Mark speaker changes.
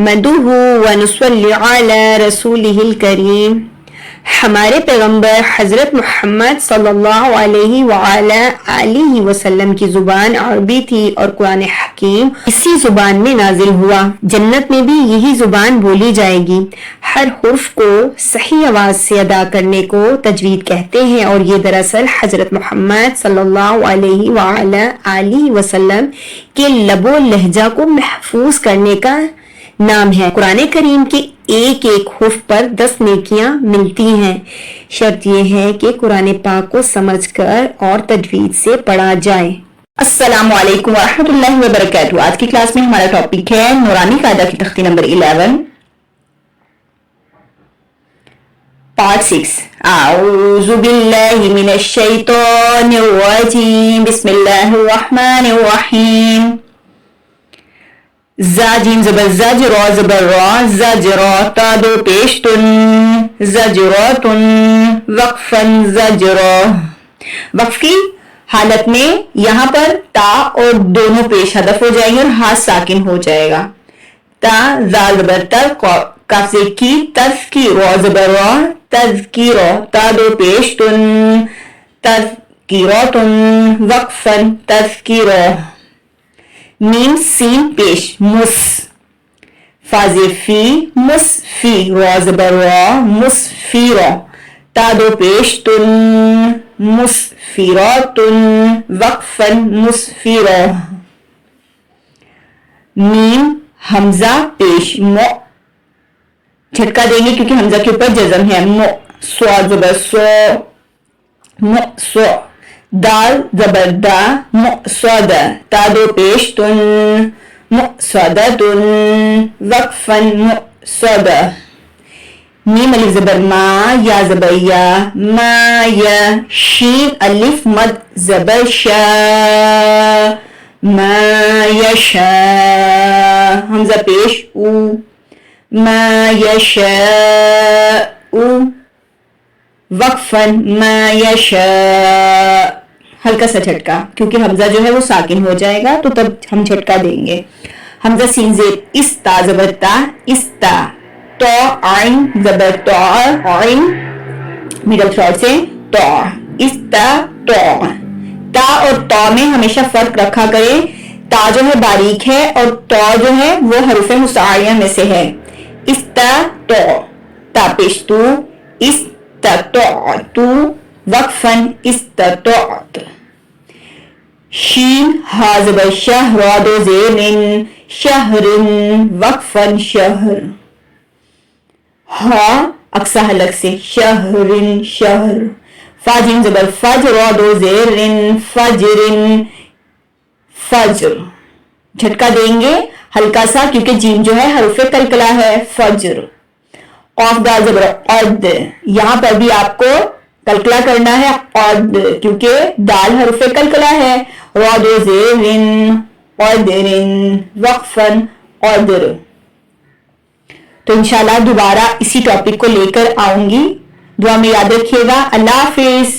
Speaker 1: نحمدہ ونصلی علی رسولہ الکریم. ہمارے پیغمبر حضرت محمد صلی اللہ علیہ وآلہ آلہ وسلم کی زبان عربی تھی اور قرآن حکیم اسی زبان میں نازل ہوا. جنت میں بھی یہی زبان بولی جائے گی. ہر حرف کو صحیح آواز سے ادا کرنے کو تجوید کہتے ہیں اور یہ دراصل حضرت محمد صلی اللہ علیہ وآلہ آلہ وسلم کے لب و لہجہ کو محفوظ کرنے کا نام ہے. قرآن کریم کے ایک ایک حرف پر 10 نیکیاں ملتی ہیں. شرط یہ ہے کہ قرآن پاک کو سمجھ کر اور تجوید سے پڑھا جائے.
Speaker 2: السلام علیکم ورحمۃ اللہ وبرکاتہ. آج کی کلاس میں ہمارا ٹاپک ہے نورانی قاعدہ کی تختی نمبر 11 پارٹ 6. اعوذ باللہ من الشیطان الرجیم. بسم اللہ الرحمن الرحیم. زا جیم زبر زج را زبر را زجرا تا دو پیش تن زجراتن وقفن زجرا. وقف کی حالت میں یہاں پر تا اور دونوں پیش حذف ہو جائیں گے اور ہاتھ ساکن ہو جائے گا. تا زال زبر تر کاف سے کی تذکیر را زبر را تذکیر تا دو پیش تن تذکیراتن وقفن تذکیرا. میم سین پیش مس فازفی مسفی را زبر را مسفیرا تا دو پیش تن مسفیراتن وقفا مسفیرا. میم حمزہ پیش مو جھٹکا دیں گے کیونکہ حمزہ کے اوپر جزم ہے. مو سوا زبر سو مو سو. دال زبر دا مؤصد تا دو پیش تن مؤصدتن وقفا مؤصد. میم الف زبر ما یا زبر یا ما یا. شین الف مد زبر شا ما یشا. حمزہ پیش او ما یشا وقفا ما یشاء. ہلکا سا جھٹکا کیونکہ حمزہ جو ہے وہ ساکن ہو جائے گا تو تب ہم جھٹکا دیں گے. حمزہ سین زیر استا زبر تا استا. تو عین زبر تو عین مڈل تھروٹ سے تو استا تو. تا اور تو میں ہمیشہ فرق رکھا کرے. تا جو ہے باریک ہے اور تو جو ہے وہ حروف مستعاریہ میں سے ہے. استا تو تا پیش تو استطعت وقفا استطعت. شین ہا زبر شہ را دو زیر شہر وقفا شہر. ہا اقصا حلق سے شہر شہر. فا جیم زبر فج را دو زیر فجر فجر. جھٹکا دیں گے ہلکا سا کیونکہ جیم جو ہے حروف قلقلہ ہے. فجر. قاف دال زبر قد. یہاں پر بھی آپ کو قلقلہ کرنا ہے قد کیونکہ دال حرف قلقلہ ہے. را دو زیر قدر وقفا قدر. تو انشاءاللہ دوبارہ اسی ٹاپک کو لے کر آؤں گی. دعا میں یاد رکھیے گا. اللہ حافظ.